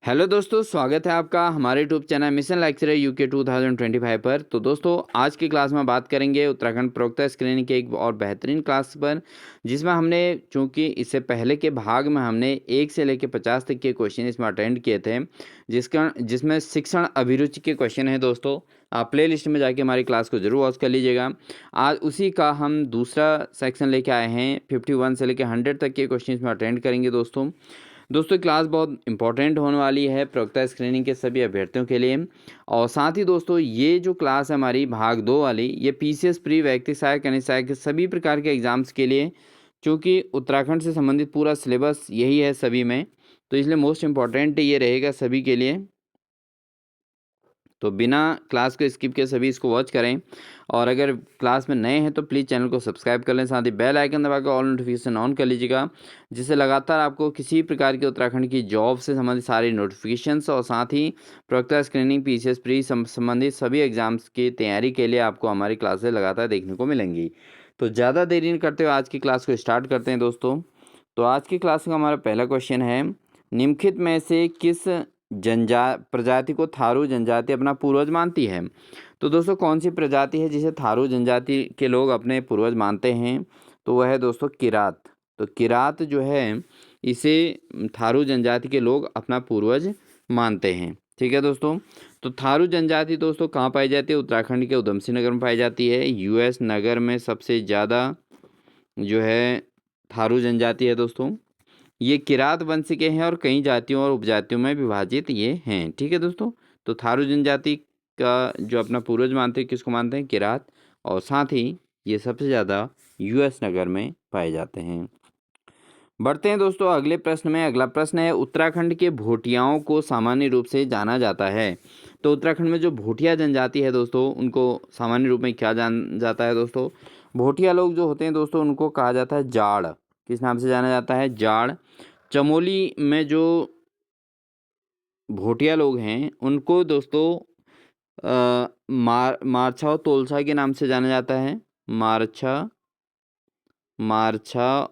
Hello दोस्तों, स्वागत है आपका हमारे YouTube channel mission lecturer UK 2025 पर। तो दोस्तों, आज की क्लास में बात करेंगे उत्तराखंड प्रवक्ता स्क्रीनिंग के एक और बेहतरीन क्लास पर, जिसमें हमने चूंकि इससे पहले के भाग में हमने 1 से लेकर 50 तक के क्वेश्चन इसमें अटेंड किए थे, जिसमें शिक्षण अभिरुचि के क्वेश्चन है। दोस्तों, आप प्ले लिस्ट में जाके हमारी क्लास को जरूर वॉच कर लीजिएगा। आज उसी का हम दूसरा सेक्शन लेके आए हैं। 51 से लेकर 100 तक के क्वेश्चन इसमें अटेंड करेंगे। दोस्तों क्लास बहुत इंपॉर्टेंट होने वाली है प्रवक्ता स्क्रीनिंग के सभी अभ्यर्थियों के लिए। और साथ ही दोस्तों, ये जो क्लास है हमारी भाग 2 वाली, ये पीसीएस प्री, व्यक्ति सहायक, खनिज सहायक के सभी प्रकार के एग्जाम्स के लिए, क्योंकि उत्तराखंड से संबंधित पूरा सिलेबस यही है सभी में, तो इसलिए मोस्ट इम्पॉर्टेंट ये रहेगा सभी के लिए। तो बिना क्लास को स्किप किए सभी इसको वॉच करें। और अगर क्लास में नए हैं तो प्लीज़ चैनल को सब्सक्राइब कर लें, साथ ही बेल आइकन दबाकर ऑल नोटिफिकेशन ऑन कर लीजिएगा, जिससे लगातार आपको किसी प्रकार के उत्तराखंड की जॉब से संबंधित सारी नोटिफिकेशंस और साथ ही प्रवक्ता स्क्रीनिंग, पीसीएस प्री संबंधित सभी एग्जाम्स की तैयारी के लिए आपको हमारी क्लासेस लगातार देखने को मिलेंगी। तो ज़्यादा देरी नहीं करते हुए आज की क्लास को स्टार्ट करते हैं दोस्तों। तो आज की क्लास का हमारा पहला क्वेश्चन है, निम्नलिखित में से किस प्रजाति को थारू जनजाति अपना पूर्वज मानती है? तो दोस्तों, कौन सी प्रजाति है जिसे थारू जनजाति के लोग अपने पूर्वज मानते हैं? तो वह है दोस्तों किरात। तो किरात जो है, इसे थारू जनजाति के लोग अपना पूर्वज मानते हैं। ठीक है दोस्तों। तो थारू जनजाति दोस्तों कहाँ पाई जाती है? उत्तराखंड के उधमसिंह नगर में पाई जाती है। यूएस नगर में सबसे ज़्यादा जो है थारू जनजाति है दोस्तों। ये किरात वंश के हैं और कई जातियों और उपजातियों में विभाजित ये हैं। ठीक है दोस्तों। तो थारू जनजाति का जो अपना पूर्वज मानते हैं, किसको मानते हैं? किरात। और साथ ही ये सबसे ज़्यादा यूएस नगर में पाए जाते हैं। बढ़ते हैं दोस्तों अगले प्रश्न में। अगला प्रश्न है, उत्तराखंड के भोटियाओं को सामान्य रूप से जाना जाता है। तो उत्तराखंड में जो भोटिया जनजाति है दोस्तों, उनको सामान्य रूप में क्या जान जाता है दोस्तों? भोटिया लोग जो होते हैं दोस्तों, उनको कहा जाता है जाड़। किस नाम से जाना जाता है? जाड़। चमोली में जो भोटिया लोग हैं, उनको दोस्तों मारछा और तोलछा के नाम से जाना जाता है। मारछा मारछा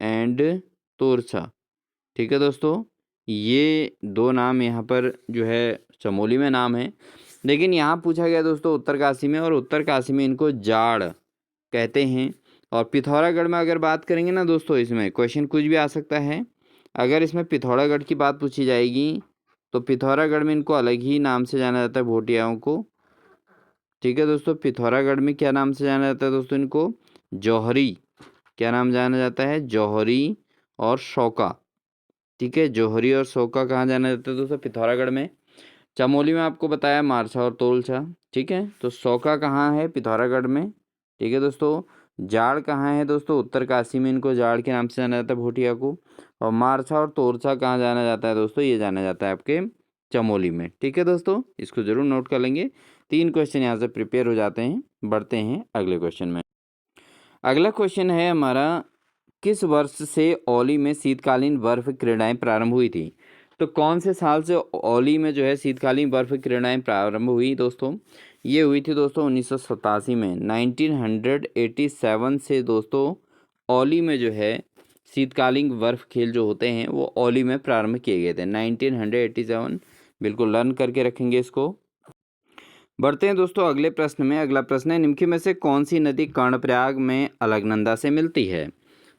एंड तोरछा। ठीक है दोस्तों। ये दो नाम यहाँ पर जो है चमोली में नाम है, लेकिन यहाँ पूछा गया दोस्तों उत्तरकाशी में, और उत्तरकाशी में इनको जाड़ कहते हैं। और पिथौरागढ़ में अगर बात करेंगे ना दोस्तों, इसमें क्वेश्चन कुछ भी आ सकता है। अगर इसमें पिथौरागढ़ की बात पूछी जाएगी तो पिथौरागढ़ में इनको अलग ही नाम से जाना जाता है भोटियाओं को। ठीक है दोस्तों। पिथौरागढ़ में क्या नाम से जाना जाता है दोस्तों? इनको जौहरी। क्या नाम जाना जाता है? जौहरी और शौका। ठीक है, जौहरी और शौका कहाँ जाना जाता है दोस्तों? पिथौरागढ़ में। चमोली में आपको बताया मारछा और तोलछा। ठीक है, तो शौका कहाँ है? पिथौरागढ़ में। ठीक है दोस्तों। जाड़ कहाँ है दोस्तों? उत्तरकाशी में इनको जाड़ के नाम से जाना जाता है भोटिया को। और मारछा और तोरछा कहाँ जाना जाता है दोस्तों? ये जाना जाता है आपके चमोली में। ठीक है दोस्तों, इसको जरूर नोट कर लेंगे। 3 क्वेश्चन यहाँ से प्रिपेयर हो जाते हैं। बढ़ते हैं अगले क्वेश्चन में। अगला क्वेश्चन है हमारा, किस वर्ष से औली में शीतकालीन बर्फ क्रीड़ाएं प्रारंभ हुई थी? तो कौन से साल से औली में जो है शीतकालीन बर्फ क्रीड़ाएं प्रारंभ हुई दोस्तों? ये हुई थी दोस्तों 1987 में। 1987 से दोस्तों औली में जो है शीतकालीन बर्फ खेल जो होते हैं वो औली में प्रारंभ किए गए थे। 1987। बिल्कुल लर्न करके रखेंगे इसको। बढ़ते हैं दोस्तों अगले प्रश्न में। अगला प्रश्न है, निम्नलिखित में से कौन सी नदी कर्णप्रयाग में अलकनंदा से मिलती है?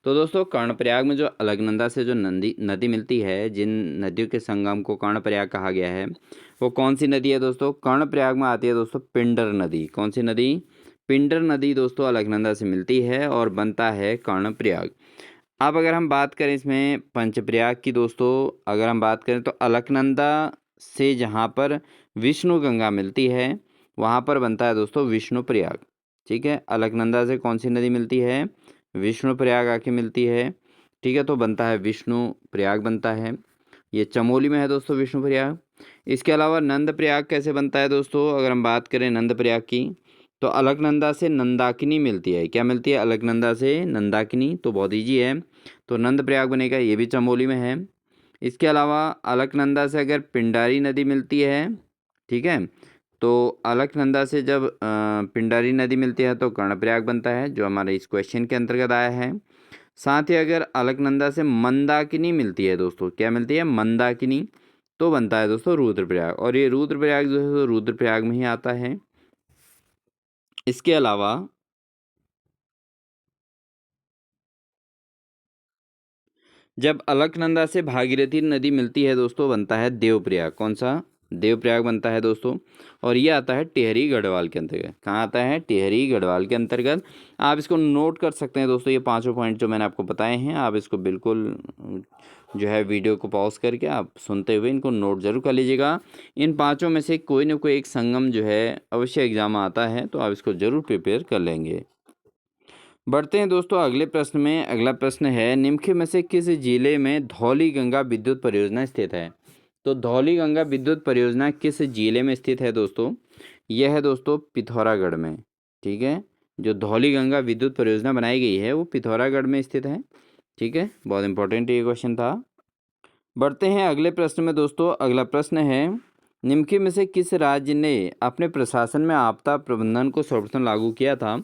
तो दोस्तों, कर्णप्रयाग में जो अलकनंदा से जो नदी मिलती है, जिन नदियों के संगम को कर्णप्रयाग कहा गया है, वो कौन सी नदी है दोस्तों? कर्णप्रयाग में आती है दोस्तों पिंडर नदी। कौन सी नदी? पिंडर नदी दोस्तों अलकनंदा से मिलती है और बनता है कर्णप्रयाग। अब अगर हम बात करें इसमें पंचप्रयाग की दोस्तों, अगर हम बात करें तो अलकनंदा से जहाँ पर विष्णु गंगा मिलती है, वहाँ पर बनता है दोस्तों विष्णु प्रयाग। ठीक है, अलकनंदा से कौन सी नदी मिलती है? विष्णु प्रयाग आके मिलती है। ठीक है, तो बनता है विष्णु प्रयाग बनता है। ये चमोली में है दोस्तों विष्णु प्रयाग। इसके अलावा नंद प्रयाग कैसे बनता है दोस्तों? अगर हम बात करें नंद प्रयाग की, तो अलकनंदा से नंदाकिनी मिलती है। क्या मिलती है? अलकनंदा से नंदाकिनी। तो बहुत ईजी है, तो नंद प्रयाग बनेगा। ये भी चमोली में है। इसके अलावा अलकनंदा से अगर पिंडारी नदी मिलती है, ठीक है, तो अलकनंदा से जब पिंडारी नदी मिलती है तो कर्णप्रयाग बनता है, जो हमारे इस क्वेश्चन के अंतर्गत आया है। साथ ही अगर अलकनंदा से मंदाकिनी मिलती है दोस्तों, क्या मिलती है? मंदाकिनी। तो बनता है दोस्तों रुद्रप्रयाग, और ये रुद्रप्रयाग जो है तो रुद्रप्रयाग में ही आता है। इसके अलावा जब अलकनंदा से भागीरथी नदी मिलती है दोस्तों, बनता है देवप्रयाग। कौन सा? देवप्रयाग बनता है दोस्तों, और ये आता है टिहरी गढ़वाल के अंतर्गत। कहाँ आता है? टिहरी गढ़वाल के अंतर्गत। आप इसको नोट कर सकते हैं दोस्तों, ये पांचों पॉइंट जो मैंने आपको बताए हैं, आप इसको बिल्कुल जो है वीडियो को पॉज करके आप सुनते हुए इनको नोट जरूर कर लीजिएगा। इन पांचों में से कोई ना कोई एक संगम जो है अवश्य एग्जाम आता है, तो आप इसको जरूर प्रिपेयर कर लेंगे। बढ़ते हैं दोस्तों अगले प्रश्न में। अगला प्रश्न है, निम्नलिखित में से किस जिले में धौली गंगा विद्युत परियोजना स्थित है? तो धौली गंगा विद्युत परियोजना किस जिले में स्थित है दोस्तों? यह है दोस्तों पिथौरागढ़ में। ठीक है, जो धौली गंगा विद्युत परियोजना बनाई गई है वो पिथौरागढ़ में स्थित है। ठीक है, बहुत इंपॉर्टेंट ये क्वेश्चन था। बढ़ते हैं अगले प्रश्न में दोस्तों। अगला प्रश्न है, निम्नलिखित में से किस राज्य ने अपने प्रशासन में आपदा प्रबंधन को सर्वप्रथम लागू किया था?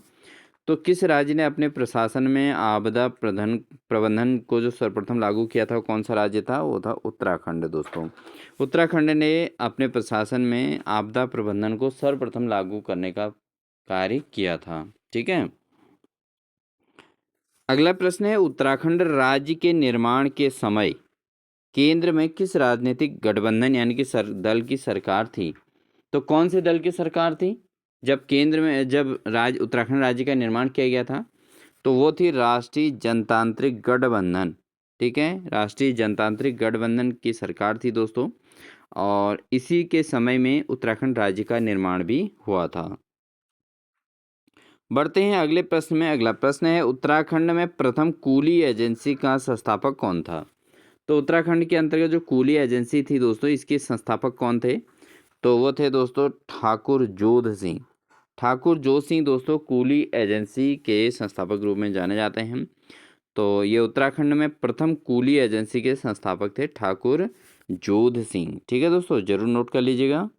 तो किस राज्य ने अपने प्रशासन में आपदा प्रबंधन को जो सर्वप्रथम लागू किया था, वो कौन सा राज्य था? वो था उत्तराखंड दोस्तों। उत्तराखंड ने अपने प्रशासन में आपदा प्रबंधन को सर्वप्रथम लागू करने का कार्य किया था। ठीक है, अगला प्रश्न है, उत्तराखंड राज्य के निर्माण के समय केंद्र में किस राजनीतिक गठबंधन यानी कि दल की सरकार थी? तो कौन से दल की सरकार थी जब केंद्र में, जब उत्तराखंड राज्य का निर्माण किया गया था? तो वो थी राष्ट्रीय जनतांत्रिक गठबंधन। ठीक है, राष्ट्रीय जनतांत्रिक गठबंधन की सरकार थी दोस्तों, और इसी के समय में उत्तराखंड राज्य का निर्माण भी हुआ था। बढ़ते हैं अगले प्रश्न में। अगला प्रश्न है, उत्तराखंड में प्रथम कूली एजेंसी का संस्थापक कौन था? तो उत्तराखंड के अंतर्गत जो कूली एजेंसी थी दोस्तों, इसके संस्थापक कौन थे? तो वो थे दोस्तों ठाकुर जोध सिंह। ठाकुर जोध सिंह दोस्तों कूली एजेंसी के संस्थापक रूप में जाने जाते हैं। तो ये उत्तराखंड में प्रथम कूली एजेंसी के संस्थापक थे ठाकुर जोध सिंह। ठीक है दोस्तों, जरूर नोट कर लीजिएगा।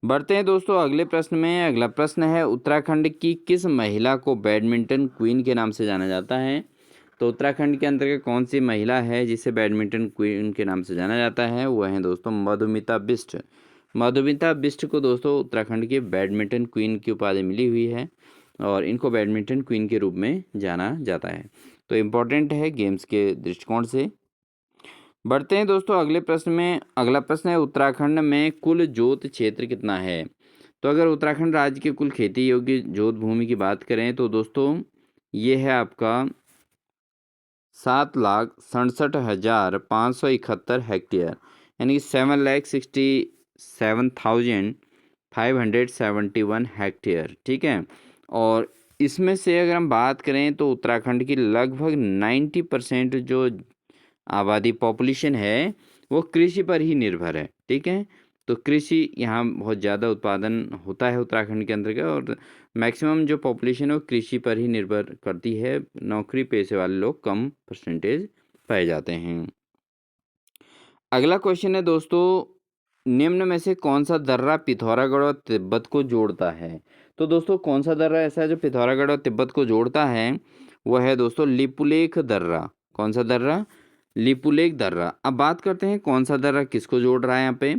बढ़ते हैं दोस्तों अगले प्रश्न में। अगला प्रश्न है, उत्तराखंड की किस महिला को बैडमिंटन क्वीन के नाम से जाना जाता है? तो उत्तराखंड के अंतर्गत कौन सी महिला है जिसे बैडमिंटन क्वीन के नाम से जाना जाता है? वह है दोस्तों मधुमिता बिष्ट। मधुमिता बिष्ट को दोस्तों उत्तराखंड की बैडमिंटन क्वीन की उपाधि मिली हुई है, और इनको बैडमिंटन क्वीन के रूप में जाना जाता है। तो इम्पोर्टेंट है गेम्स के दृष्टिकोण से। बढ़ते हैं दोस्तों अगले प्रश्न में। अगला प्रश्न है, उत्तराखंड में कुल जोत क्षेत्र कितना है? तो अगर उत्तराखंड राज्य के कुल खेती योग्य जोत भूमि की बात करें तो दोस्तों ये है आपका 7,67,571 हेक्टेयर, यानी कि 7,67,571 हेक्टेयर। ठीक है, और इसमें से अगर हम बात करें तो उत्तराखंड की लगभग 90% जो आबादी पॉपुलेशन है वो कृषि पर ही निर्भर है। ठीक है, तो कृषि यहाँ बहुत ज़्यादा उत्पादन होता है उत्तराखंड के अंतर्गत, और मैक्सिमम जो पॉपुलेशन है वो कृषि पर ही निर्भर करती है। नौकरी पेशे वाले लोग कम परसेंटेज पाए जाते हैं। अगला क्वेश्चन है दोस्तों, निम्न में से कौन सा दर्रा पिथौरागढ़ और तिब्बत को जोड़ता है? तो दोस्तों कौन सा दर्रा ऐसा है जो पिथौरागढ़ और तिब्बत को जोड़ता है? वह है दोस्तों लिपुलेख दर्रा। कौन सा दर्रा? लिपुलेख दर्रा। अब बात करते हैं कौन सा दर्रा किसको जोड़ रहा है यहाँ पे।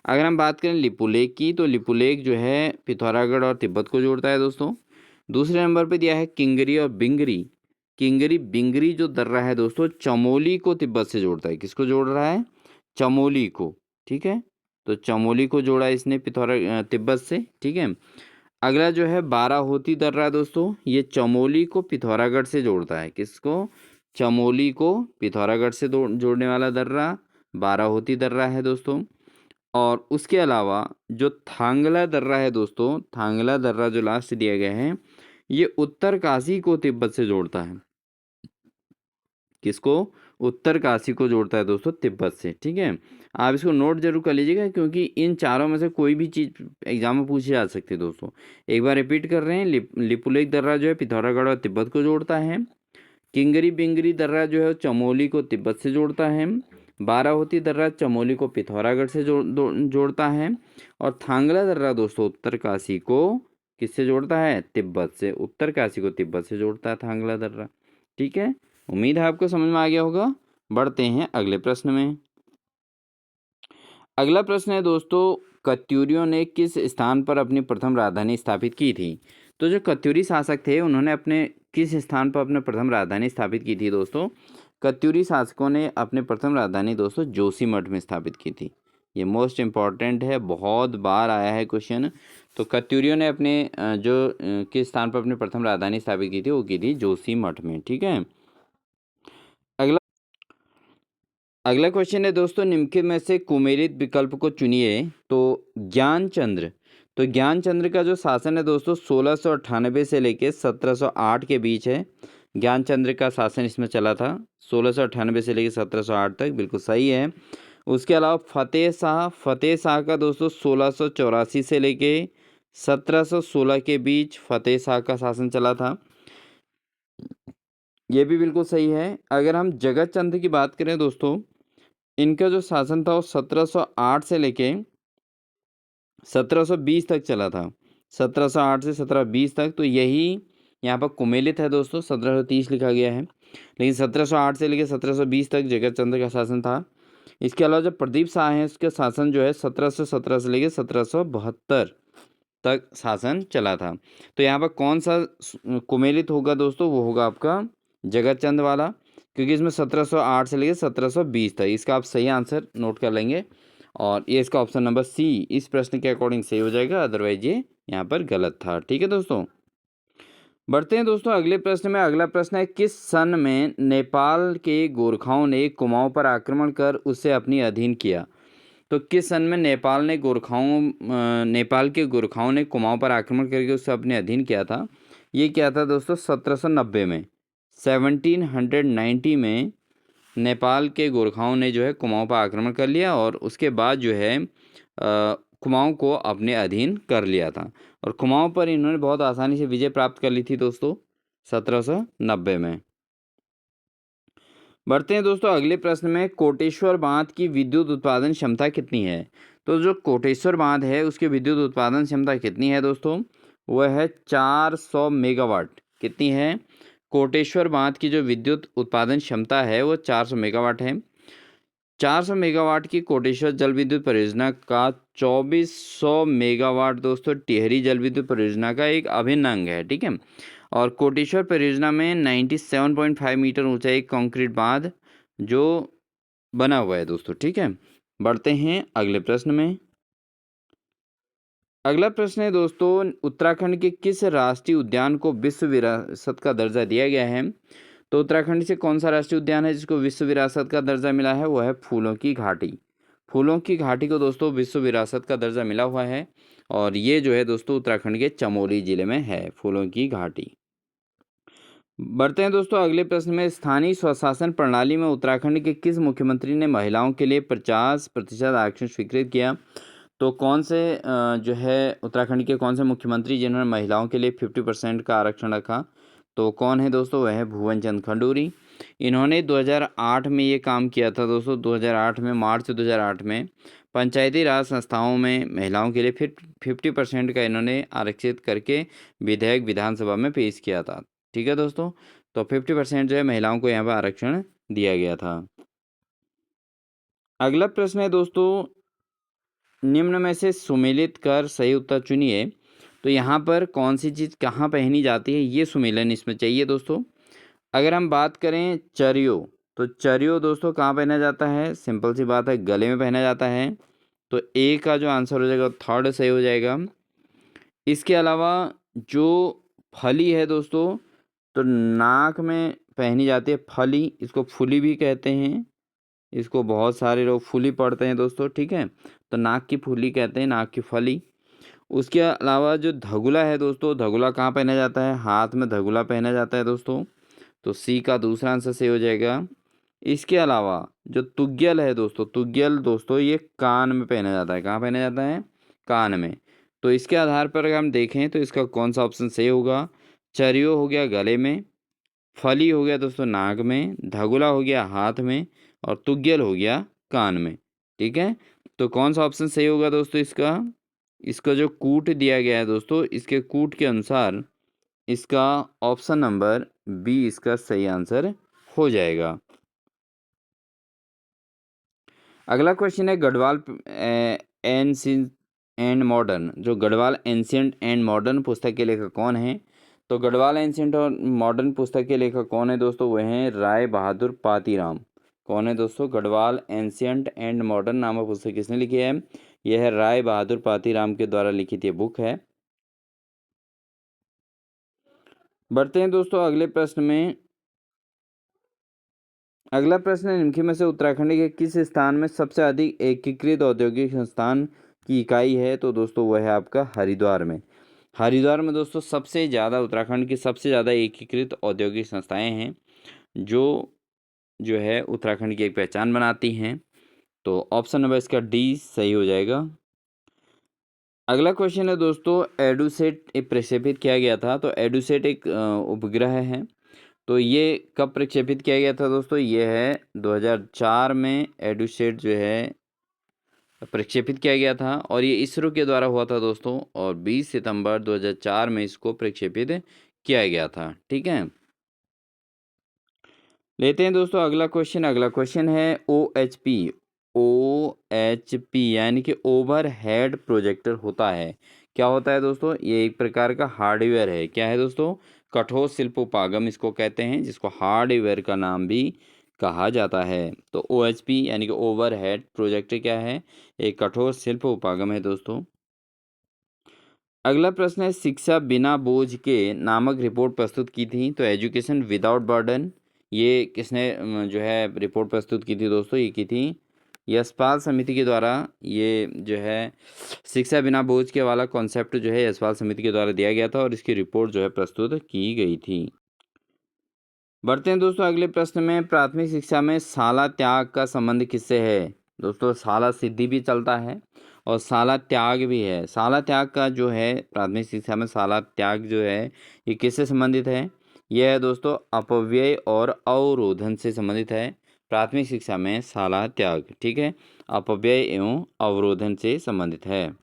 अगर हम बात करें लिपुलेख की, तो लिपुलेख जो है पिथौरागढ़ और तिब्बत को जोड़ता है दोस्तों। दूसरे नंबर पे दिया है किंगरी और बिंगरी। किंगरी बिंगरी जो दर्रा है दोस्तों चमोली को तिब्बत से जोड़ता है। किसको जोड़ रहा है? चमोली को। ठीक है, तो चमोली को जोड़ा इसने तिब्बत से। ठीक है, अगला जो है बाराहोती दर्रा दोस्तों, ये चमोली को पिथौरागढ़ से जोड़ता है। किसको? चमोली को पिथौरागढ़ से जोड़ने वाला दर्रा बाराहोती दर्रा है दोस्तों। और उसके अलावा जो थांगला दर्रा है दोस्तों, थांगला दर्रा जो लास्ट दिया गया है, ये उत्तरकाशी को तिब्बत से जोड़ता है। किसको? उत्तरकाशी को जोड़ता है दोस्तों तिब्बत से। ठीक है, आप इसको नोट जरूर कर लीजिएगा, क्योंकि इन चारों में से कोई भी चीज़ एग्जाम में पूछी जा सकती है दोस्तों। एक बार रिपीट कर रहे हैं, लिपुलेख दर्रा जो है पिथौरागढ़ और तिब्बत को जोड़ता है। किंगरी बिंगरी दर्रा जो है चमोली को तिब्बत से जोड़ता है। बाराहोती दर्रा चमोली को पिथौरागढ़ से जोड़ता है। और थांगला दर्रा दोस्तों उत्तरकाशी को किससे जोड़ता है? तिब्बत से। उत्तरकाशी को तिब्बत से जोड़ता है थांगला दर्रा। ठीक है, उम्मीद है आपको समझ में आ गया होगा। बढ़ते हैं अगले प्रश्न में। अगला प्रश्न है दोस्तों, कत्यूरियों ने किस स्थान पर अपनी प्रथम राजधानी स्थापित की थी? तो जो कत्यूरी शासक थे उन्होंने अपने किस स्थान पर अपने प्रथम राजधानी स्थापित की थी दोस्तों? कत्यूरी शासकों ने अपने प्रथम राजधानी दोस्तों जोशीमठ में स्थापित की थी। ये मोस्ट इम्पॉर्टेंट है, बहुत बार आया है क्वेश्चन। तो कत्यूरियों ने अपने किस स्थान पर अपनी प्रथम राजधानी स्थापित की थी, वो की थी जोशीमठ में। ठीक है। अगला अगला क्वेश्चन है दोस्तों, निम्नलिखित में से कुमेलित विकल्प को चुनिए। तो ज्ञानचंद्र का जो शासन है दोस्तों 1698 से लेके 1708 के बीच है। ज्ञानचंद्र का शासन इसमें चला था 1698 से लेके 1708 तक, बिल्कुल सही है। उसके अलावा फतेह शाह का दोस्तों 1684 से लेके 1716 के बीच फतेह शाह का शासन चला था, ये भी बिल्कुल सही है। अगर हम जगत चंद्र की बात करें दोस्तों, इनका जो शासन था वो 1708 से लेके 1720 तक चला था। 1708 से 1720 तक, तो यही यहाँ पर कुमेलित है दोस्तों, 1730 लिखा गया है। लेकिन 1708 से लेकर 1720 तक जगत चंद्र का शासन था। इसके अलावा जो प्रदीप शाह है उसका शासन जो है 1717 से लेकर 1772 तक शासन चला था। तो यहाँ पर कौन सा कुमेलित होगा दोस्तों, वो होगा आपका जगत चंद वाला, क्योंकि इसमें 1708 से लेकर 1720 तक। इसका आप सही आंसर नोट कर लेंगे और ये इसका ऑप्शन नंबर सी इस प्रश्न के अकॉर्डिंग सही हो जाएगा, अदरवाइज ये यहाँ पर गलत था। ठीक है दोस्तों, बढ़ते हैं दोस्तों अगले प्रश्न में। अगला प्रश्न है, किस सन में नेपाल के गोरखाओं ने कुमाऊं पर आक्रमण कर उसे अपनी अधीन किया? तो किस सन में नेपाल के गोरखाओं ने कुमाऊं पर आक्रमण करके उसे अपने अधीन किया था? ये क्या था दोस्तों 1790 में, 1790 में नेपाल के गोरखाओं ने जो है कुमाऊं पर आक्रमण कर लिया और उसके बाद जो है कुमाऊं को अपने अधीन कर लिया था। और कुमाऊं पर इन्होंने बहुत आसानी से विजय प्राप्त कर ली थी दोस्तों 1790 में। बढ़ते हैं दोस्तों अगले प्रश्न में, कोटेश्वर बांध की विद्युत उत्पादन क्षमता कितनी है? तो जो कोटेश्वर बांध है उसकी विद्युत उत्पादन क्षमता कितनी है दोस्तों? वह है 400 मेगावाट। कितनी है? कोटेश्वर बांध की जो विद्युत उत्पादन क्षमता है वो 400 मेगावाट है। 400 मेगावाट की कोटेश्वर जल विद्युत परियोजना का 2400 मेगावाट दोस्तों टिहरी जल विद्युत परियोजना का एक अभिन्न अंग है। ठीक है। और कोटेश्वर परियोजना में 97.5 मीटर ऊंचा एक कंक्रीट बांध जो बना हुआ है दोस्तों। ठीक है। बढ़ते हैं अगले प्रश्न में। अगला प्रश्न है दोस्तों, उत्तराखंड के किस राष्ट्रीय उद्यान को विश्व विरासत का दर्जा दिया गया है? तो उत्तराखंड से कौन सा राष्ट्रीय उद्यान है जिसको विश्व विरासत का दर्जा मिला है? वो है फूलों की घाटी। फूलों की घाटी को दोस्तों विश्व विरासत का दर्जा मिला हुआ है और ये जो है दोस्तों उत्तराखंड के चमोली जिले में है फूलों की घाटी। बढ़ते हैं दोस्तों अगले प्रश्न में, स्थानीय स्वशासन प्रणाली में उत्तराखंड के किस मुख्यमंत्री ने महिलाओं के लिए 50% आरक्षण स्वीकृत किया? तो कौन से जो है उत्तराखंड के कौन से मुख्यमंत्री जिन्होंने महिलाओं के लिए 50% का आरक्षण रखा? तो कौन है दोस्तों? वह है भुवन चंद खंडूरी। इन्होंने 2008 में ये काम किया था दोस्तों। 2008 में, मार्च 2008 में पंचायती राज संस्थाओं में महिलाओं के लिए फिर 50% का इन्होंने आरक्षित करके विधेयक विधानसभा में पेश किया था। ठीक है दोस्तों, तो 50% जो है महिलाओं को यहाँ पर आरक्षण दिया गया था। अगला प्रश्न है दोस्तों, निम्न में से सुमेलित कर सही उत्तर चुनिए। तो यहाँ पर कौन सी चीज़ कहाँ पहनी जाती है, ये सुमेलन इसमें चाहिए दोस्तों। अगर हम बात करें चरियो, तो चरियो दोस्तों कहाँ पहना जाता है? सिंपल सी बात है, गले में पहना जाता है। तो ए का जो आंसर हो जाएगा थर्ड सही हो जाएगा। इसके अलावा जो फली है दोस्तों, तो नाक में पहनी जाती है फली, इसको फुली भी कहते हैं। इसको बहुत सारे लोग फुली पढ़ते हैं दोस्तों। ठीक है, तो नाक की फुली कहते हैं, नाक की फली। उसके अलावा जो धगुला है दोस्तों, धगुला कहाँ पहना जाता है? हाथ में धगुला पहना जाता है दोस्तों। तो सी का दूसरा आंसर सही हो जाएगा। इसके अलावा जो तुग्यल है दोस्तों, तुग्यल दोस्तों ये कान में पहना जाता है। कहाँ पहना जाता है? कान में। तो इसके आधार पर अगर हम देखें तो इसका कौन सा ऑप्शन सही होगा? चरियो हो गया गले में, फली हो गया दोस्तों नाक में, धगुला हो गया हाथ में और तुग्यल हो गया कान में। ठीक है, तो कौन सा ऑप्शन सही होगा दोस्तों? इसका जो कूट दिया गया है दोस्तों, इसके कूट के अनुसार इसका ऑप्शन नंबर बी इसका सही आंसर हो जाएगा। अगला क्वेश्चन है गढ़वाल एंशिएंट एंड मॉडर्न। जो गढ़वाल एंशिएंट एंड मॉडर्न पुस्तक के लेखक कौन हैं? तो गढ़वाल एंशिएंट और मॉडर्न पुस्तक के लेखक कौन है दोस्तों? वह हैं राय बहादुर पातीराम। कौन है दोस्तों? गढ़वाल एंशिएंट एंड मॉडर्न नामक पुस्तक किसने लिखी है? यह है राय बहादुर पातीराम के द्वारा लिखित ये बुक है। बढ़ते हैं दोस्तों अगले प्रश्न में। अगला प्रश्न है निम्नलिखित में से उत्तराखंड के किस स्थान में सबसे अधिक एकीकृत औद्योगिक संस्थान की इकाई है? तो दोस्तों वह है आपका हरिद्वार में। हरिद्वार में दोस्तों सबसे ज़्यादा उत्तराखंड की सबसे ज़्यादा एकीकृत औद्योगिक संस्थाएं हैं जो है उत्तराखंड की एक पहचान बनाती हैं। तो ऑप्शन नंबर इसका डी सही हो जाएगा। अगला क्वेश्चन है दोस्तों एडुसेट प्रक्षेपित किया गया था। तो एडुसेट एक उपग्रह है। तो ये कब प्रक्षेपित किया गया था दोस्तों? ये है 2004 में एडुसेट जो है प्रक्षेपित किया गया था और ये इसरो के द्वारा हुआ था दोस्तों, और 20 सितंबर 2004 में इसको प्रक्षेपित किया गया था। ठीक है, लेते हैं दोस्तों अगला क्वेश्चन। अगला क्वेश्चन है OHP। OHP यानी कि ओवर हेड प्रोजेक्टर होता है। क्या होता है दोस्तों? ये एक प्रकार का हार्डवेयर है। क्या है दोस्तों? कठोर शिल्पोपागम इसको कहते हैं, जिसको हार्डवेयर का नाम भी कहा जाता है। तो OHP यानी कि ओवर हेड प्रोजेक्टर क्या है? एक कठोर शिल्पोपागम है दोस्तों। अगला प्रश्न है शिक्षा बिना बोझ के नामक रिपोर्ट प्रस्तुत की थी। तो एजुकेशन विदाउट बर्डन, ये किसने जो है रिपोर्ट प्रस्तुत की थी दोस्तों? ये की थी यशपाल समिति के द्वारा। ये जो है शिक्षा बिना बोझ के वाला कॉन्सेप्ट जो है यशपाल समिति के द्वारा दिया गया था और इसकी रिपोर्ट जो है प्रस्तुत की गई थी। बढ़ते हैं दोस्तों अगले प्रश्न में। प्राथमिक शिक्षा में शाला त्याग का संबंध किससे है? दोस्तों शाला सिद्धि भी चलता है और शाला त्याग भी है। शाला त्याग का जो है प्राथमिक शिक्षा में शाला त्याग जो है ये किससे संबंधित है? यह है दोस्तों अपव्यय और अवरोधन से संबंधित है। प्राथमिक शिक्षा में शाला त्याग, ठीक है, अपव्यय एवं अवरोधन से संबंधित है।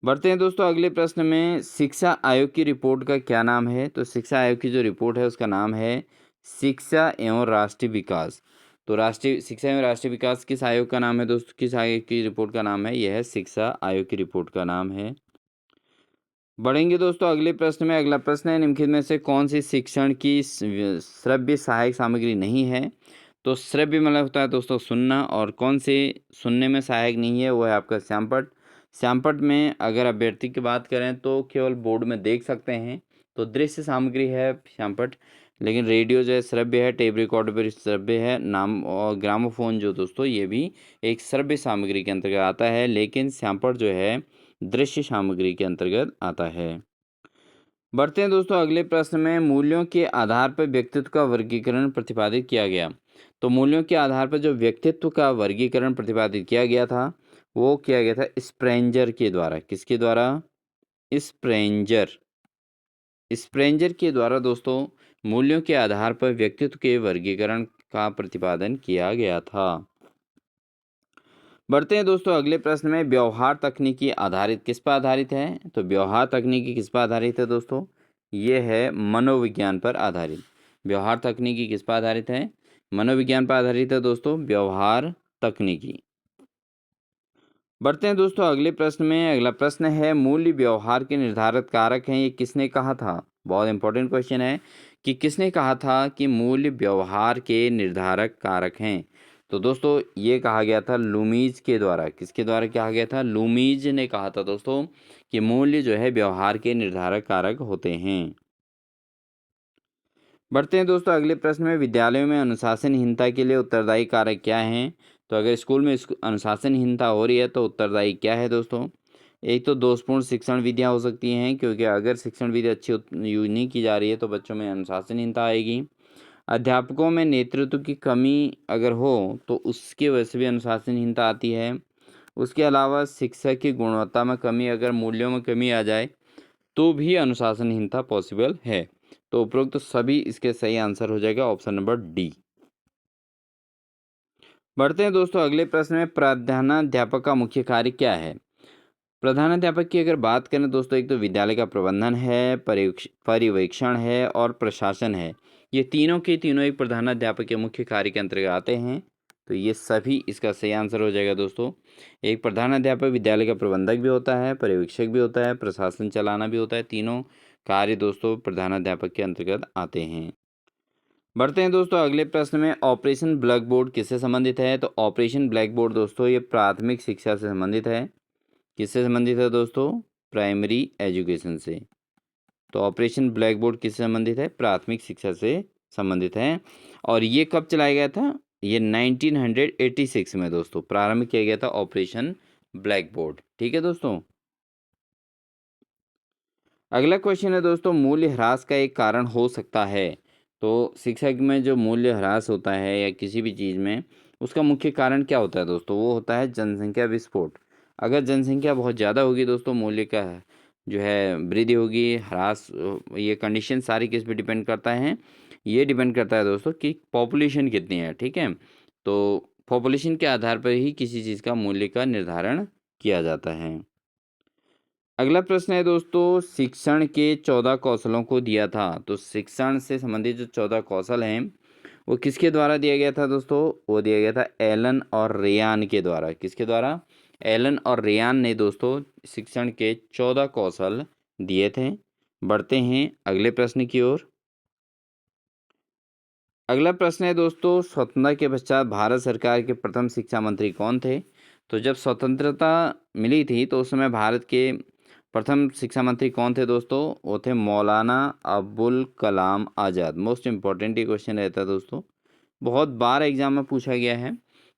बढ़ते हैं दोस्तों अगले प्रश्न में। शिक्षा आयोग की रिपोर्ट का क्या नाम है? तो शिक्षा आयोग की जो रिपोर्ट है उसका नाम है शिक्षा एवं राष्ट्रीय विकास। तो राष्ट्रीय शिक्षा एवं राष्ट्रीय विकास किस आयोग का नाम है दोस्तों? किस आयोग की रिपोर्ट का नाम है? यह है शिक्षा आयोग की रिपोर्ट का नाम है। बढ़ेंगे दोस्तों अगले प्रश्न में। अगला प्रश्न है निम्नलिखित में से कौन सी शिक्षण की श्रव्य सहायक सामग्री नहीं है? तो श्रव्य मतलब होता है दोस्तों सुनना, और कौन से सुनने में सहायक नहीं है? वो है आपका श्यामपट। श्यामपट में अगर अभ्यर्थी की बात करें तो केवल बोर्ड में देख सकते हैं, तो दृश्य सामग्री है श्यामपट। लेकिन रेडियो जो है श्रव्य है, टेप रिकॉर्डर भी श्रव्य है, नाम और ग्रामोफोन जो दोस्तों ये भी एक श्रव्य सामग्री के अंतर्गत आता है, लेकिन श्यामपट जो है दृश्य सामग्री के अंतर्गत आता है। बढ़ते हैं दोस्तों अगले प्रश्न में। मूल्यों के आधार पर व्यक्तित्व का वर्गीकरण प्रतिपादित किया गया। तो मूल्यों के आधार पर जो व्यक्तित्व का वर्गीकरण प्रतिपादित किया गया था वो किया गया था स्प्रेंजर के द्वारा। किसके द्वारा? स्प्रेंजर। स्प्रेंजर के द्वारा दोस्तों मूल्यों के आधार पर व्यक्तित्व के वर्गीकरण का प्रतिपादन किया गया था। बढ़ते हैं दोस्तों अगले प्रश्न में। व्यवहार तकनीकी आधारित किस पर आधारित है? तो व्यवहार तकनीकी किस पर आधारित है दोस्तों? ये है मनोविज्ञान पर आधारित। व्यवहार तकनीकी किस पर आधारित है? मनोविज्ञान पर आधारित है दोस्तों व्यवहार तकनीकी। बढ़ते हैं दोस्तों अगले प्रश्न में। अगला प्रश्न है मूल्य व्यवहार के निर्धारक कारक हैं, ये किसने कहा था? बहुत इंपॉर्टेंट क्वेश्चन है कि किसने कहा था कि मूल्य व्यवहार के निर्धारक कारक हैं? तो दोस्तों ये कहा गया था लुमीज के द्वारा। किसके द्वारा कहा गया था? लुमीज ने कहा था दोस्तों कि मूल्य जो है व्यवहार के निर्धारक कारक होते हैं। बढ़ते हैं दोस्तों अगले प्रश्न में। विद्यालयों में अनुशासनहीनता के लिए उत्तरदायी कारक क्या हैं? तो अगर स्कूल में अनुशासनहीनता हो रही है तो उत्तरदायी क्या है दोस्तों? एक तो दोषपूर्ण शिक्षण विधियां हो सकती हैं, क्योंकि अगर शिक्षण विधि अच्छी यूज नहीं की जा रही है तो बच्चों में अनुशासनहीनता आएगी। अध्यापकों में नेतृत्व की कमी अगर हो तो उसकी वजह से भी अनुशासनहीनता आती है। उसके अलावा शिक्षा की गुणवत्ता में कमी, अगर मूल्यों में कमी आ जाए तो भी अनुशासनहीनता पॉसिबल है। तो उपरोक्त तो सभी इसके सही आंसर हो जाएगा ऑप्शन नंबर डी। बढ़ते हैं दोस्तों अगले प्रश्न में। प्रधानाध्यापक का मुख्य कार्य क्या है? प्रधानाध्यापक की अगर बात करें दोस्तों, एक तो विद्यालय का प्रबंधन है, पर्यवेक्षण है और प्रशासन है। ये तीनों के तीनों एक प्रधानाध्यापक के मुख्य कार्य के अंतर्गत आते हैं। तो ये सभी इसका सही आंसर हो जाएगा दोस्तों। एक प्रधानाध्यापक विद्यालय का प्रबंधक भी होता है, पर्यवेक्षक भी होता है, प्रशासन चलाना भी होता है। तीनों कार्य दोस्तों प्रधानाध्यापक के अंतर्गत आते हैं। बढ़ते हैं दोस्तों अगले प्रश्न में। ऑपरेशन ब्लैक बोर्ड किससे संबंधित है? तो ऑपरेशन ब्लैक बोर्ड दोस्तों ये प्राथमिक शिक्षा से संबंधित है। किससे संबंधित है दोस्तों? प्राइमरी एजुकेशन से। तो ऑपरेशन ब्लैक बोर्ड किससे संबंधित है? प्राथमिक शिक्षा से संबंधित है। और ये कब चलाया गया था? ये 1986 में दोस्तों प्रारंभ किया गया था ऑपरेशन ब्लैक बोर्ड। ठीक है दोस्तों। अगला क्वेश्चन है दोस्तों, मूल्य ह्रास का एक कारण हो सकता है। तो शिक्षा में जो मूल्य ह्रास होता है या किसी भी चीज़ में, उसका मुख्य कारण क्या होता है दोस्तों? वो होता है जनसंख्या विस्फोट। अगर जनसंख्या बहुत ज़्यादा होगी दोस्तों, मूल्य का जो है वृद्धि होगी, ह्रास, ये कंडीशन सारी किस पे डिपेंड करता है? ये डिपेंड करता है दोस्तों कि पॉपुलेशन कितनी है। ठीक है, तो पॉपुलेशन के आधार पर ही किसी चीज़ का मूल्य का निर्धारण किया जाता है। अगला प्रश्न है दोस्तों, शिक्षण के 14 कौशलों को दिया था। तो शिक्षण से संबंधित जो 14 कौशल हैं वो किसके द्वारा दिया गया था दोस्तों? वो दिया गया था एलन और रेयान के द्वारा। किसके द्वारा? एलन और रेयान ने दोस्तों शिक्षण के 14 कौशल दिए थे। बढ़ते हैं अगले प्रश्न की ओर। अगला प्रश्न है दोस्तों, स्वतंत्रता के पश्चात भारत सरकार के प्रथम शिक्षा मंत्री कौन थे? तो जब स्वतंत्रता मिली थी तो उस समय भारत के प्रथम शिक्षा मंत्री कौन थे दोस्तों? वो थे मौलाना अबुल कलाम आज़ाद। मोस्ट इम्पॉर्टेंट ये क्वेश्चन रहता है दोस्तों, बहुत बार एग्जाम में पूछा गया है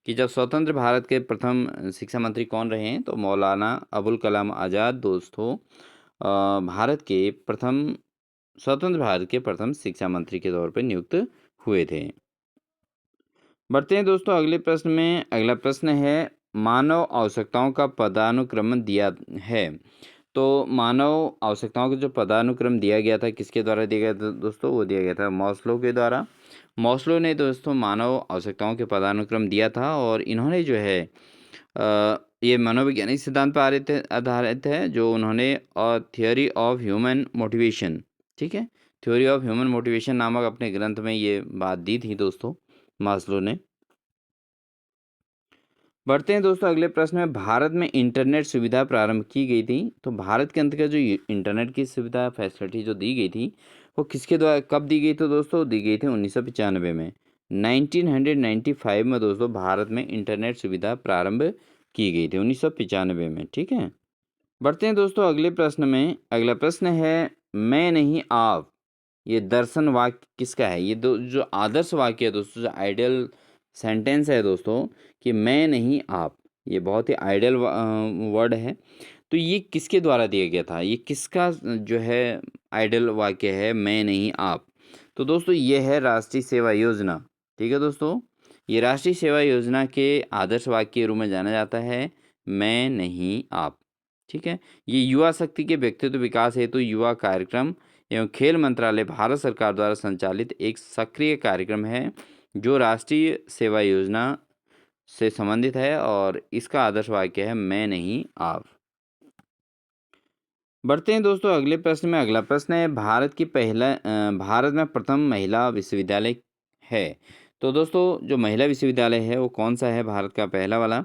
कि जब स्वतंत्र भारत के प्रथम शिक्षा मंत्री कौन रहे हैं? तो मौलाना अबुल कलाम आज़ाद दोस्तों भारत के प्रथम स्वतंत्र भारत के प्रथम शिक्षा मंत्री के तौर पर नियुक्त हुए थे। बढ़ते हैं दोस्तों अगले प्रश्न में। अगला प्रश्न है, मानव आवश्यकताओं का पदानुक्रम दिया है। तो मानव आवश्यकताओं का जो पदानुक्रम दिया गया था किसके द्वारा दिया गया था दोस्तों? वो दिया गया था मॉस्लो के द्वारा। मॉस्लो ने दोस्तों मानव आवश्यकताओं के पदानुक्रम दिया था और इन्होंने जो है ये मनोवैज्ञानिक सिद्धांत पर आधारित है जो उन्होंने थियोरी ऑफ ह्यूमन मोटिवेशन, ठीक है, थ्योरी ऑफ ह्यूमन मोटिवेशन नामक अपने ग्रंथ में ये बात दी थी दोस्तों मास्लो ने। बढ़ते हैं दोस्तों अगले प्रश्न में। भारत में इंटरनेट सुविधा प्रारंभ की गई थी। तो भारत के अंतर्गत जो इंटरनेट की सुविधा फैसिलिटी जो दी गई थी वो किसके द्वारा कब दी गई? तो दोस्तों दी गई थी 1995 में। 1995 में दोस्तों भारत में इंटरनेट सुविधा प्रारंभ की गई थी 1995 में। ठीक है, बढ़ते हैं दोस्तों अगले प्रश्न में। अगला प्रश्न है, मैं नहीं आप, ये दर्शन वाक्य किसका है? ये दो जो आदर्श वाक्य है दोस्तों, जो आइडियल सेंटेंस है दोस्तों कि मैं नहीं आप, ये बहुत ही आइडियल वर्ड है। तो ये किसके द्वारा दिया गया था? ये किसका जो है आइडियल वाक्य है, मैं नहीं आप? तो दोस्तों ये है राष्ट्रीय सेवा योजना। ठीक है दोस्तों, ये राष्ट्रीय सेवा योजना के आदर्श वाक्य के रूप में जाना जाता है, मैं नहीं आप। ठीक है, ये युवा शक्ति के व्यक्तित्व विकास हेतु युवा कार्यक्रम एवं खेल मंत्रालय भारत सरकार द्वारा संचालित एक सक्रिय कार्यक्रम है जो राष्ट्रीय सेवा योजना से संबंधित है और इसका आदर्श वाक्य है, मैं नहीं आप। बढ़ते हैं दोस्तों अगले प्रश्न में। अगला प्रश्न है, भारत में प्रथम महिला विश्वविद्यालय है। तो दोस्तों जो महिला विश्वविद्यालय है वो कौन सा है भारत का पहला वाला?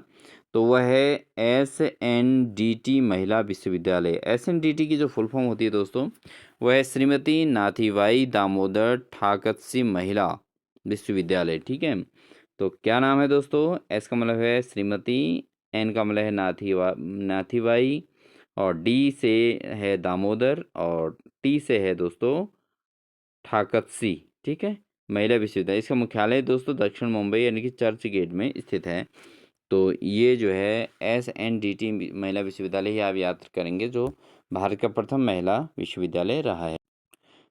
तो वह है SNDT महिला विश्वविद्यालय। SNDT की जो फुल फॉर्म होती है दोस्तों वह है श्रीमती नाथीबाई दामोदर ठाकरसी महिला विश्वविद्यालय। ठीक है, तो क्या नाम है दोस्तों? एस का मतलब है श्रीमती, एन का मतलब है नाथीबाई, और डी से है दामोदर, और टी से है दोस्तों ठाकरसी। ठीक है, महिला विश्वविद्यालय। इसका मुख्यालय दोस्तों दक्षिण मुंबई यानी कि चर्च गेट में स्थित है। तो ये जो है SNDT महिला विश्वविद्यालय ही आप याद करेंगे जो भारत का प्रथम महिला विश्वविद्यालय रहा है।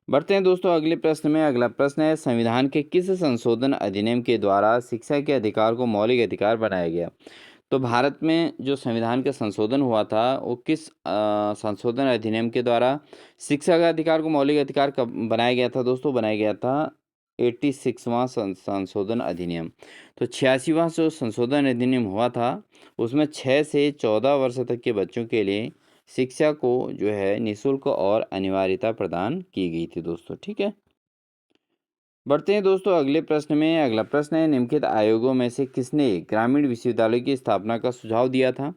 बढ़ते हैं दोस्तों अगले प्रश्न में। अगला प्रश्न है, संविधान के किस संशोधन अधिनियम के द्वारा शिक्षा के अधिकार को मौलिक अधिकार बनाया गया? तो भारत में जो संविधान का संशोधन हुआ था वो किस संशोधन अधिनियम के द्वारा शिक्षा का अधिकार को मौलिक अधिकार कब बनाया गया था दोस्तों? बनाया गया था 86वां संशोधन अधिनियम। तो 86वां जो संशोधन अधिनियम हुआ था उसमें 6 से 14 वर्ष तक के बच्चों के लिए शिक्षा को जो है निःशुल्क और अनिवार्यता प्रदान की गई थी दोस्तों। ठीक है, बढ़ते हैं दोस्तों अगले प्रश्न में। अगला प्रश्न है, निम्नलिखित आयोगों में से किसने ग्रामीण विश्वविद्यालयों की स्थापना का सुझाव दिया था?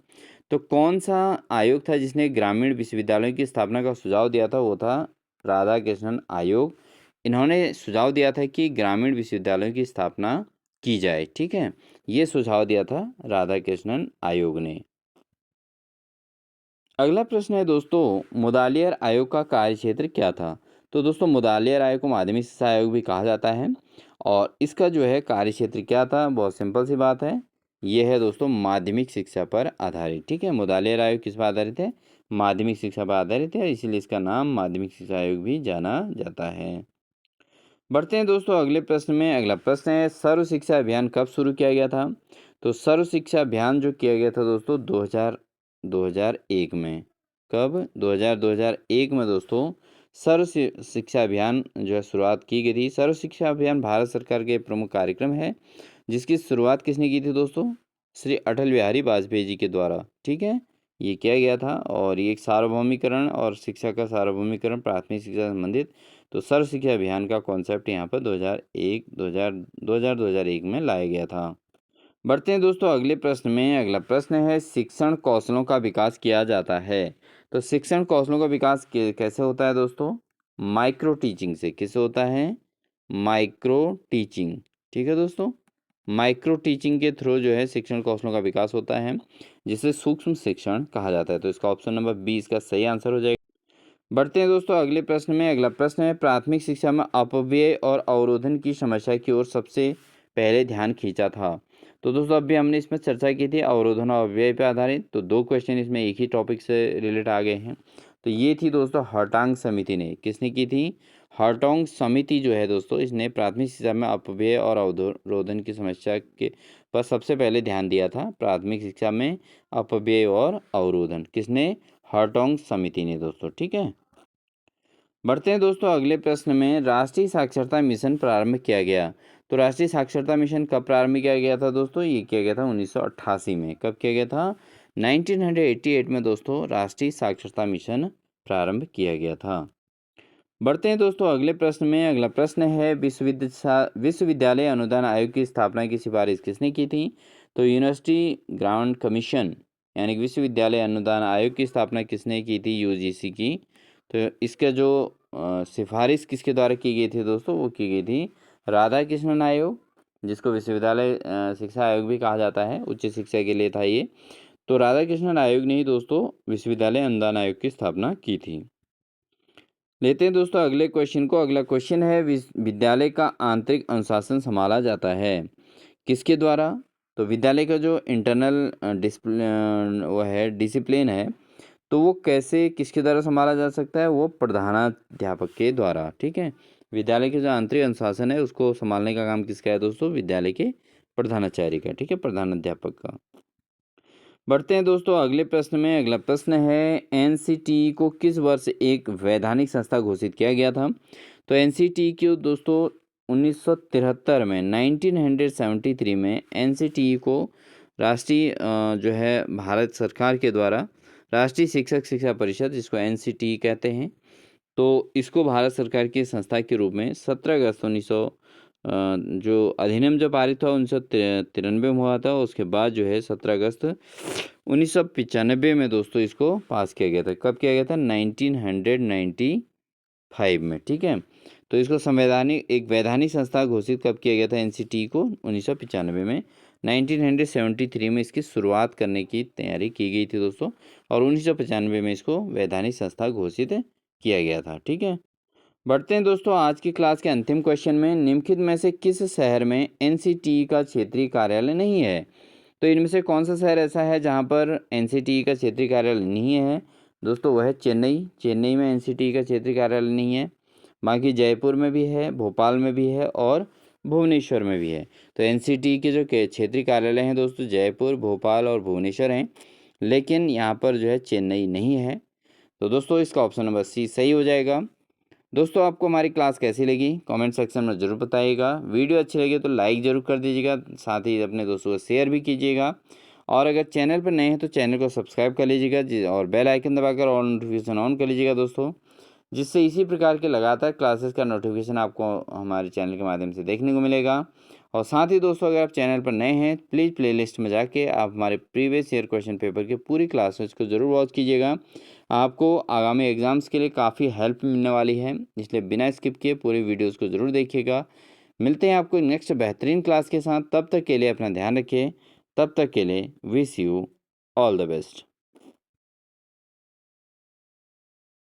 तो कौन सा आयोग था जिसने ग्रामीण विश्वविद्यालयों की स्थापना का सुझाव दिया था? वो था राधाकृष्णन आयोग। इन्होंने सुझाव दिया था कि ग्रामीण विश्वविद्यालयों की स्थापना की जाए। ठीक है, ये सुझाव दिया था राधाकृष्णन आयोग ने। अगला प्रश्न है दोस्तों, मुदालियर आयोग का कार्यक्षेत्र क्या था? तो दोस्तों मुदालियर आयोग को माध्यमिक शिक्षा आयोग भी कहा जाता है और इसका जो है कार्यक्षेत्र क्या था? बहुत सिंपल सी बात है, ये है दोस्तों माध्यमिक शिक्षा पर आधारित। ठीक है, मुदालियर आयोग किस पर आधारित है? माध्यमिक शिक्षा पर आधारित है, इसीलिए इसका नाम माध्यमिक शिक्षा आयोग भी जाना जाता है। बढ़ते हैं दोस्तों अगले प्रश्न में। अगला प्रश्न है, सर्व शिक्षा अभियान कब शुरू किया गया था? तो सर्व शिक्षा अभियान जो किया गया था दोस्तों 2001 में। कब? 2001 में दोस्तों सर्व शिक्षा अभियान जो है शुरुआत की गई थी। सर्व शिक्षा अभियान भारत सरकार के प्रमुख कार्यक्रम है जिसकी शुरुआत किसने की थी दोस्तों? श्री अटल बिहारी वाजपेयी जी के द्वारा। ठीक है, ये किया गया था और ये एक सार्वभौमिकरण और शिक्षा का सार्वभौमिकरण प्राथमिक शिक्षा से संबंधित। तो सर्व शिक्षा अभियान का कॉन्सेप्ट यहाँ पर 2001 में लाया गया था। बढ़ते हैं दोस्तों अगले प्रश्न में। अगला प्रश्न है, शिक्षण कौशलों का विकास किया जाता है। तो शिक्षण कौशलों का विकास कैसे होता है दोस्तों? माइक्रो टीचिंग से। किससे होता है? Micro teaching. ठीक है दोस्तों, माइक्रो टीचिंग के थ्रू जो है शिक्षण कौशलों का विकास होता है जिसे सूक्ष्म शिक्षण कहा जाता है। तो इसका ऑप्शन नंबर 20 का सही आंसर हो जाएगा। बढ़ते हैं दोस्तों अगले प्रश्न में। अगला प्रश्न है, प्राथमिक शिक्षा में अपव्यय और अवरोधन की समस्या की ओर सबसे पहले ध्यान खींचा था। तो दोस्तों अभी हमने इसमें चर्चा की थी अवरोधन और अपव्यय पर आधारित। तो 2 क्वेश्चन इसमें एक ही टॉपिक से रिलेट आ गए हैं। तो ये थी दोस्तों हर्टांग समिति ने। किसने की थी? हर्टांग समिति जो है दोस्तों, इसने प्राथमिक शिक्षा में अपव्यय और अवरोधन की समस्या के पर सबसे पहले ध्यान दिया था। प्राथमिक शिक्षा में अपव्यय और अवरोधन किसने? हर्टांग समिति ने दोस्तों। ठीक है, बढ़ते हैं दोस्तों अगले प्रश्न में। राष्ट्रीय साक्षरता मिशन प्रारंभ किया गया। तो राष्ट्रीय साक्षरता मिशन कब प्रारंभ किया गया था दोस्तों? ये किया गया था 1988 में। कब किया गया था? 1988 में दोस्तों राष्ट्रीय साक्षरता मिशन प्रारंभ किया गया था। बढ़ते हैं दोस्तों अगले प्रश्न में। अगला प्रश्न है, विश्वविद्यालय अनुदान आयोग की स्थापना की सिफारिश किसने की थी? तो यूनिवर्सिटी ग्रांट कमीशन यानी कि विश्वविद्यालय अनुदान आयोग की स्थापना किसने की थी? यूजीसी की। तो इसका जो सिफारिश किसके द्वारा की गई थी दोस्तों? वो की गई थी राधाकृष्णन आयोग, जिसको विश्वविद्यालय शिक्षा आयोग भी कहा जाता है, उच्च शिक्षा के लिए था ये। तो राधाकृष्णन आयोग ने ही दोस्तों विश्वविद्यालय अनुदान आयोग की स्थापना की थी। लेते हैं दोस्तों अगले क्वेश्चन को। अगला क्वेश्चन है, विद्यालय का आंतरिक अनुशासन संभाला जाता है किसके द्वारा? तो विद्यालय का जो इंटरनल वो है डिसिप्लिन है, तो वो कैसे किसके द्वारा संभाला जा सकता है? वो प्रधानाध्यापक के द्वारा। ठीक है, विद्यालय के जो आंतरिक अनुशासन है उसको संभालने का काम किसका है दोस्तों? विद्यालय के प्रधानाचार्य का। ठीक है, प्रधानाध्यापक का। बढ़ते हैं दोस्तों अगले प्रश्न में। अगला प्रश्न है, एनसीटी को किस वर्ष एक वैधानिक संस्था घोषित किया गया था? तो एनसीटी को दोस्तों 1973 में 1973 में एनसीटी को राष्ट्रीय जो है भारत सरकार के द्वारा राष्ट्रीय शिक्षक शिक्षा परिषद, जिसको एनसीटी कहते हैं, तो इसको भारत सरकार की संस्था के रूप में 17 अगस्त 1900 जो अधिनियम जो पारित हुआ 1993 में हुआ था, उसके बाद जो है 17 अगस्त 1995 में दोस्तों इसको पास किया गया था। कब किया गया था? 1995 में। ठीक है, तो इसको संवैधानिक एक वैधानिक संस्था घोषित कब किया गया था? एनसीटी को 1995 में। 1973 में इसकी शुरुआत करने की तैयारी की गई थी दोस्तों और 1995 में इसको वैधानिक संस्था घोषित किया गया था। ठीक है, बढ़ते हैं दोस्तों आज की क्लास के अंतिम क्वेश्चन में। निम्नलिखित में से किस शहर में एनसीटी का क्षेत्रीय कार्यालय नहीं है? तो इनमें से कौन सा शहर ऐसा है जहां पर एनसीटी का क्षेत्रीय कार्यालय नहीं है दोस्तों? वह है चेन्नई। चेन्नई में एनसीटी का क्षेत्रीय कार्यालय नहीं है। बाकी जयपुर में भी है, भोपाल में भी है और भुवनेश्वर में भी है। तो एनसीटी के जो क्षेत्रीय कार्यालय हैं दोस्तों जयपुर, भोपाल और भुवनेश्वर हैं, लेकिन यहाँ पर जो है चेन्नई नहीं है। तो दोस्तों इसका ऑप्शन नंबर सी सही हो जाएगा। दोस्तों आपको हमारी क्लास कैसी लगी कमेंट सेक्शन में ज़रूर बताइएगा। वीडियो अच्छी लगी तो लाइक ज़रूर कर दीजिएगा, साथ ही अपने दोस्तों को शेयर भी कीजिएगा और अगर चैनल पर नए हैं तो चैनल को सब्सक्राइब कर लीजिएगा और बेल आइकन दबाकर ऑल नोटिफिकेशन ऑन कर लीजिएगा दोस्तों, जिससे इसी प्रकार के लगातार क्लासेस का नोटिफिकेशन आपको हमारे चैनल के माध्यम से देखने को मिलेगा। और साथ ही दोस्तों, अगर आप चैनल पर नए हैं, प्लीज़ प्लेलिस्ट में जाके आप हमारे प्रीवियस ईयर क्वेश्चन पेपर की पूरी क्लासेस को ज़रूर वॉच कीजिएगा। आपको आगामी एग्ज़ाम्स के लिए काफ़ी हेल्प मिलने वाली है, इसलिए बिना स्किप किए पूरी वीडियोज़ को ज़रूर देखिएगा। मिलते हैं आपको नेक्स्ट बेहतरीन क्लास के साथ, तब तक के लिए अपना ध्यान रखिए। तब तक के लिए wish you all the best.